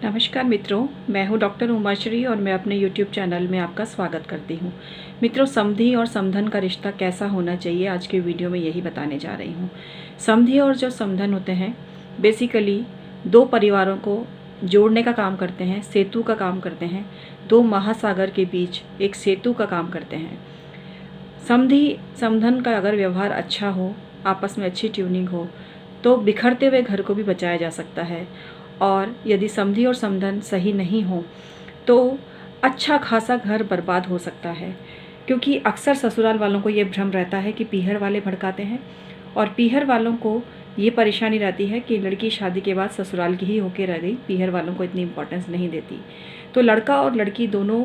नमस्कार मित्रों, मैं हूं डॉक्टर उमाश्री और मैं अपने YouTube चैनल में आपका स्वागत करती हूं। मित्रों, समधी और समधन का रिश्ता कैसा होना चाहिए, आज के वीडियो में यही बताने जा रही हूं। समधी और जो समधन होते हैं, बेसिकली दो परिवारों को जोड़ने का काम करते हैं, सेतु का काम करते हैं। दो महासागर के बीच एक सेतु का काम करते हैं। समधी समधन का अगर व्यवहार अच्छा हो, आपस में अच्छी ट्यूनिंग हो, तो बिखरते हुए घर को भी बचाया जा सकता है। और यदि समधी और समधन सही नहीं हो तो अच्छा खासा घर बर्बाद हो सकता है, क्योंकि अक्सर ससुराल वालों को ये भ्रम रहता है कि पीहर वाले भड़काते हैं, और पीहर वालों को ये परेशानी रहती है कि लड़की शादी के बाद ससुराल की ही होके रह गई, पीहर वालों को इतनी इम्पोर्टेंस नहीं देती। तो लड़का और लड़की दोनों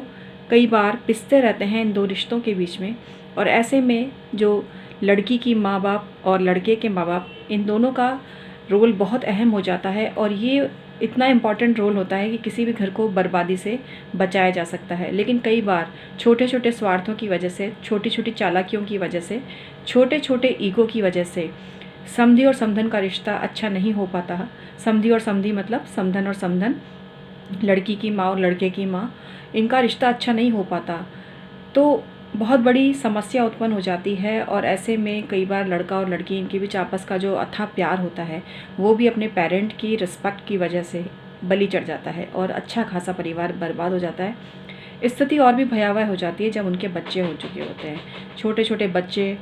कई बार पिसते रहते हैं इन दो रिश्तों के बीच में, और ऐसे में जो लड़की की माँ बाप और लड़के के माँ बाप, इन दोनों का रोल बहुत अहम हो जाता है। और ये इतना इम्पॉर्टेंट रोल होता है कि किसी भी घर को बर्बादी से बचाया जा सकता है। लेकिन कई बार छोटे छोटे स्वार्थों की वजह से, छोटी छोटी चालाकियों की वजह से, छोटे छोटे ईगो की वजह से समधी और समधन का रिश्ता अच्छा नहीं हो पाता। समधी और समधी मतलब समधन और समधन, लड़की की माँ और लड़के की माँ, इनका रिश्ता अच्छा नहीं हो पाता, तो बहुत बड़ी समस्या उत्पन्न हो जाती है। और ऐसे में कई बार लड़का और लड़की, इनके बीच आपस का जो अथाह प्यार होता है वो भी अपने पेरेंट की रिस्पेक्ट की वजह से बलि चढ़ जाता है और अच्छा खासा परिवार बर्बाद हो जाता है। स्थिति और भी भयावह हो जाती है जब उनके बच्चे हो चुके होते हैं। छोटे छोटे बच्चे,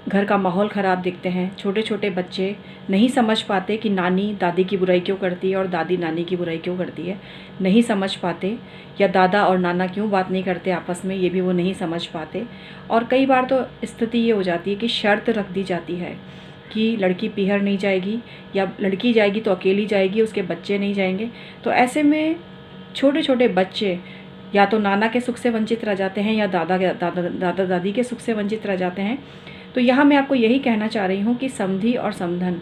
घर का माहौल ख़राब दिखते हैं। छोटे छोटे बच्चे नहीं समझ पाते कि नानी दादी की बुराई क्यों करती है और दादी नानी की बुराई क्यों करती है, नहीं समझ पाते। या दादा और नाना क्यों बात नहीं करते आपस में, ये भी वो नहीं समझ पाते। और कई बार तो स्थिति ये हो जाती है कि शर्त रख दी जाती है कि लड़की पीहर नहीं जाएगी, या लड़की जाएगी तो अकेली जाएगी, उसके बच्चे नहीं जाएंगे। तो ऐसे में छोटे छोटे बच्चे या तो नाना के सुख से वंचित रह जाते हैं, या दादा दादी के सुख से वंचित रह जाते हैं। तो यहाँ मैं आपको यही कहना चाह रही हूँ कि समधी और समधन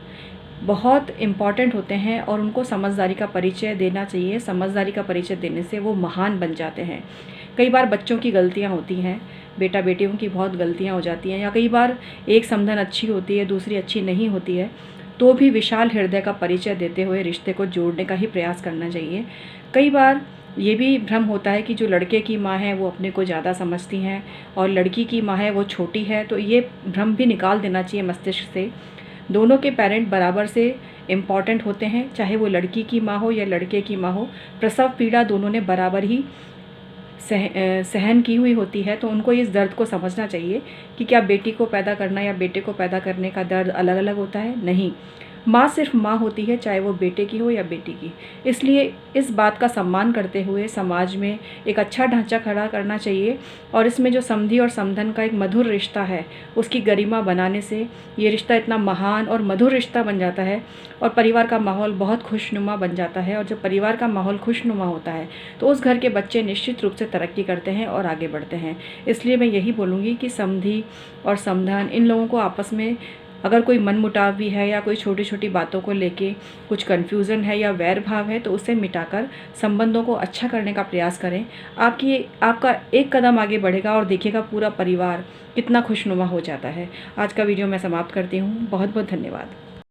बहुत इम्पॉर्टेंट होते हैं और उनको समझदारी का परिचय देना चाहिए। समझदारी का परिचय देने से वो महान बन जाते हैं। कई बार बच्चों की गलतियाँ होती हैं, बेटा बेटियों की बहुत गलतियाँ हो जाती हैं, या कई बार एक समधन अच्छी होती है, दूसरी अच्छी नहीं होती है, तो भी विशाल हृदय का परिचय देते हुए रिश्ते को जोड़ने का ही प्रयास करना चाहिए। कई बार ये भी भ्रम होता है कि जो लड़के की माँ है वो अपने को ज़्यादा समझती हैं और लड़की की माँ है वो छोटी है, तो ये भ्रम भी निकाल देना चाहिए मस्तिष्क से। दोनों के पेरेंट बराबर से इम्पॉर्टेंट होते हैं, चाहे वो लड़की की माँ हो या लड़के की माँ हो। प्रसव पीड़ा दोनों ने बराबर ही सहन की हुई होती है। तो उनको इस दर्द को समझना चाहिए कि क्या बेटी को पैदा करना या बेटे को पैदा करने का दर्द अलग अलग होता है। नहीं, माँ सिर्फ माँ होती है, चाहे वो बेटे की हो या बेटी की। इसलिए इस बात का सम्मान करते हुए समाज में एक अच्छा ढांचा खड़ा करना चाहिए, और इसमें जो समधी और समधन का एक मधुर रिश्ता है उसकी गरिमा बनाने से ये रिश्ता इतना महान और मधुर रिश्ता बन जाता है, और परिवार का माहौल बहुत खुशनुमा बन जाता है। और जब परिवार का माहौल खुशनुमा होता है तो उस घर के बच्चे निश्चित रूप से तरक्की करते हैं और आगे बढ़ते हैं। इसलिए मैं यही बोलूँगी कि समधी और समधन, इन लोगों को आपस में अगर कोई मनमुटाव भी है या कोई छोटी छोटी बातों को लेके कुछ कन्फ्यूज़न है या वैर भाव है, तो उसे मिटाकर संबंधों को अच्छा करने का प्रयास करें। आपका एक कदम आगे बढ़ेगा और देखिएगा पूरा परिवार कितना खुशनुमा हो जाता है। आज का वीडियो मैं समाप्त करती हूँ। बहुत बहुत धन्यवाद।